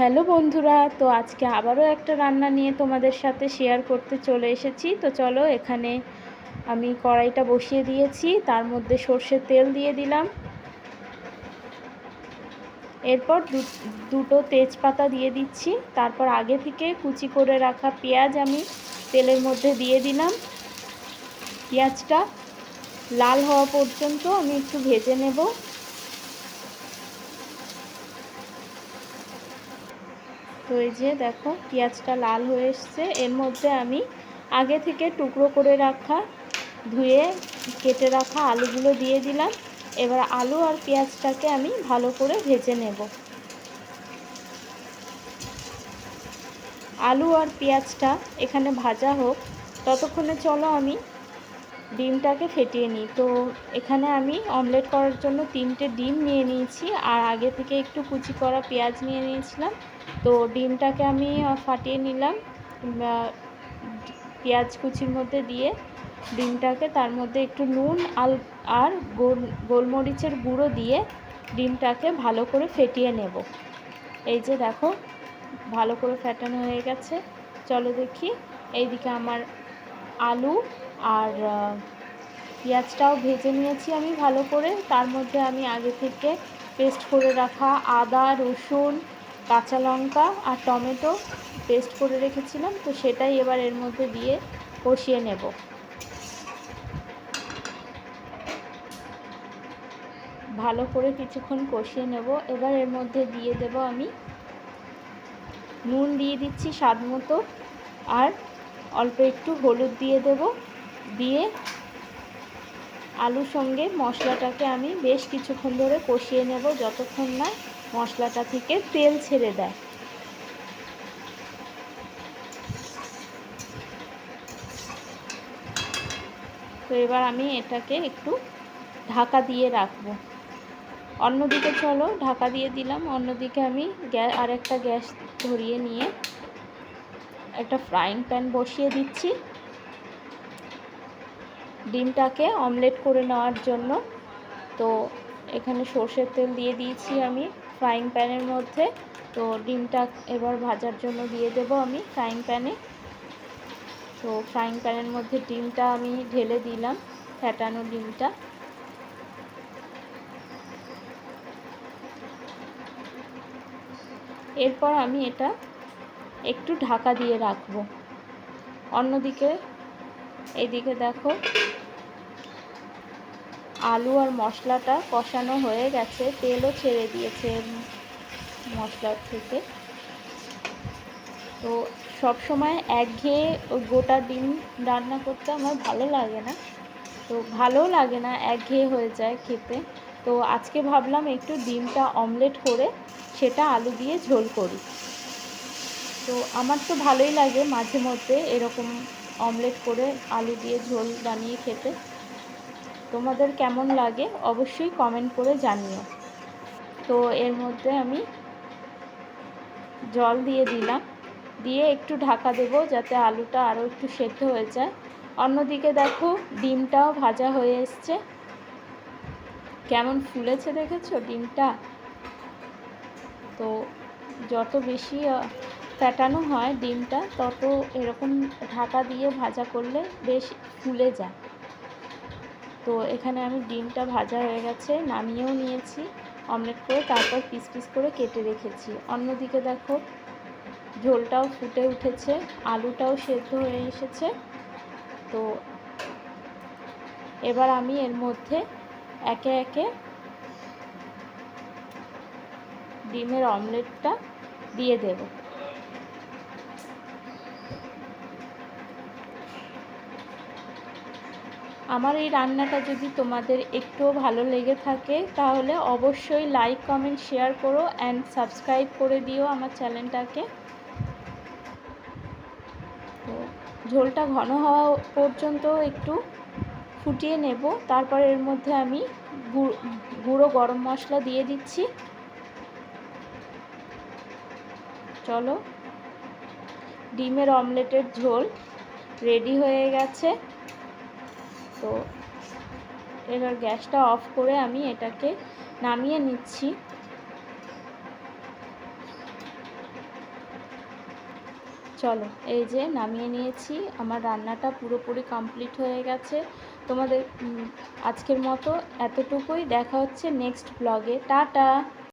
Hello বন্ধুরা, তো আজকে আবারও একটা রান্না নিয়ে তোমাদের সাথে শেয়ার করতে চলে এসেছি। তো চলো, এখানে আমি কড়াইটা বসিয়ে দিয়েছি, তার মধ্যে সর্ষের তেল দিয়ে দিলাম। এরপর দুটো তেজপাতা দিয়ে দিচ্ছি। তারপর আগে থেকে কুচি করে রাখা পেঁয়াজ আমি তেলের মধ্যে দিয়ে দিলাম। পেঁয়াজটা লাল হওয়া পর্যন্ত আমি একটু ভেজে নেব। তো এই যে দেখো, পেঁয়াজটা লাল হয়ে এসছে। এর মধ্যে আমি আগে থেকে টুকরো করে রাখা, ধুয়ে কেটে রাখা আলুগুলো দিয়ে দিলাম। এবার আলু আর পেঁয়াজটাকে আমি ভালো করে ভেজে নেব। আলু আর পেঁয়াজটা এখানে ভাজা হোক, ততক্ষণে চলো আমি ডিমটাকে ফেটিয়ে নিই। তো এখানে আমি অমলেট করার জন্য 3টে ডিম নিয়ে নিয়েছি, আর আগে থেকে একটু কুচি করা পেঁয়াজ নিয়ে নিয়েছিলাম। তো ডিমটাকে আমি ফাটিয়ে নিলাম পেঁয়াজ কুচির মধ্যে দিয়ে। ডিমটাকে তার মধ্যে একটু নুন আর গোলমরিচের গুঁড়ো দিয়ে ডিমটাকে ভালো করে ফেটিয়ে নেব। এই যে দেখো, ভালো করে ফেটানো হয়ে গেছে। চলো দেখি, এইদিকে আমার আলু আর পেঁয়াজটাও ভেজে নিয়েছি আমি ভালো করে। তার মধ্যে আমি আগে থেকে পেস্ট করে রাখা আদা, রসুন, কাঁচা লঙ্কা আর টমেটো পেস্ট করে রেখেছিলাম, তো সেটাই এবার এর মধ্যে দিয়ে কষিয়ে নেব। ভালো করে কিছুক্ষণ কষিয়ে নেব। এবার এর মধ্যে দিয়ে দেব আমি নুন, দিয়ে দিচ্ছি স্বাদ মতো, আর অল্প একটু হলুদ দিয়ে দেব। দিয়ে আলুর সঙ্গে মশলাটাকে আমি বেশ কিছুক্ষণ ধরে কষিয়ে নেব, যতক্ষণ না মশলাটা থেকে তেল ছেড়ে দেয়। তো এবার আমি এটাকে একটু ঢাকা দিয়ে রাখবো। অন্যদিকে চলো, ঢাকা দিয়ে দিলাম। অন্যদিকে আমি আরেকটা গ্যাস ধরিয়ে নিয়ে একটা ফ্রাইং প্যান বসিয়ে দিচ্ছি ডিমটাকে অমলেট করে নেওয়ার জন্য। তো এখানে সর্ষের তেল দিয়ে দিয়েছি আমি ফ্রাইং প্যানের মধ্যে। তো ডিমটা এবার ভাজার জন্য দিয়ে দেব আমি ফ্রাইং প্যানে। তো ফ্রাইং প্যানের মধ্যে ডিমটা আমি ঢেলে দিলাম, ফ্যাটানো ডিমটা। এরপর আমি এটা একটু ঢাকা দিয়ে রাখব। অন্যদিকে এইদিকে দেখো, আলু আর মশলাটা কষানো হয়ে গেছে, তেলও ছেড়ে দিয়েছে মশলার থেকে। তো সব সময় একঘেয়ে গোটা ডিম রান্না করতে আমার ভালো লাগে না, তো ভালোও লাগে না, একঘেয়ে হয়ে যায় খেতে। তো আজকে ভাবলাম একটু ডিমটা অমলেট করে সেটা আলু দিয়ে ঝোল করি। তো আমার তো ভালোই লাগে মাঝে মধ্যে এরকম অমলেট করে আলু দিয়ে ঝোল বানিয়ে খেতে। তোমাদের কেমন লাগে অবশ্যই কমেন্ট করে জানিও। তো এর মধ্যে আমি জল দিয়ে দিলাম, দিয়ে একটু ঢাকা দেব যাতে আলুটা আরও একটু সেদ্ধ হয়ে যায়। অন্যদিকে দেখো, ডিমটাও ভাজা হয়ে এসছে। কেমন ফুলেছে দেখেছো ডিমটা? তো যত বেশি ফ্যাটানো হয় ডিমটা, তত এরকম ঢাকা দিয়ে ভাজা করলে বেশ ফুলে যায়। তো এখানে আমি ডিমটা ভাজা হয়ে গেছে, নামিয়েও নিয়েছি অমলেট করে, তারপর পিস পিস করে কেটে রেখেছি। অন্যদিকে দেখো, ঝোলটাও ফুটে উঠেছে, আলুটাও সেদ্ধ হয়ে এসেছে। তো এবার আমি এর মধ্যে একে একে ডিমের অমলেটটা দিয়ে দেব। আমার এই রান্নাটা যদি তোমাদের একটুও ভালো লেগে থাকে, তাহলে অবশ্যই লাইক, কমেন্ট, শেয়ার করো অ্যান্ড সাবস্ক্রাইব করে দিও আমার চ্যানেলটাকে। তো ঝোলটা ঘন হওয়া পর্যন্ত একটু ফুটিয়ে নেব। তারপর এর মধ্যে আমি গুঁড়ো গরম মশলা দিয়ে দিচ্ছি। চলো, ডিমের অমলেটের ঝোল রেডি হয়ে গেছে। তো এবার গ্যাসটা অফ করে আমি এটাকে নামিয়ে নিচ্ছি। চলো, এই যে নামিয়ে নিয়েছি, আমার রান্নাটা পুরোপুরি কমপ্লিট হয়ে গেছে। তোমাদের আজকের মতো এতটুকুই, দেখা হচ্ছে নেক্সট ব্লগে। টাটা।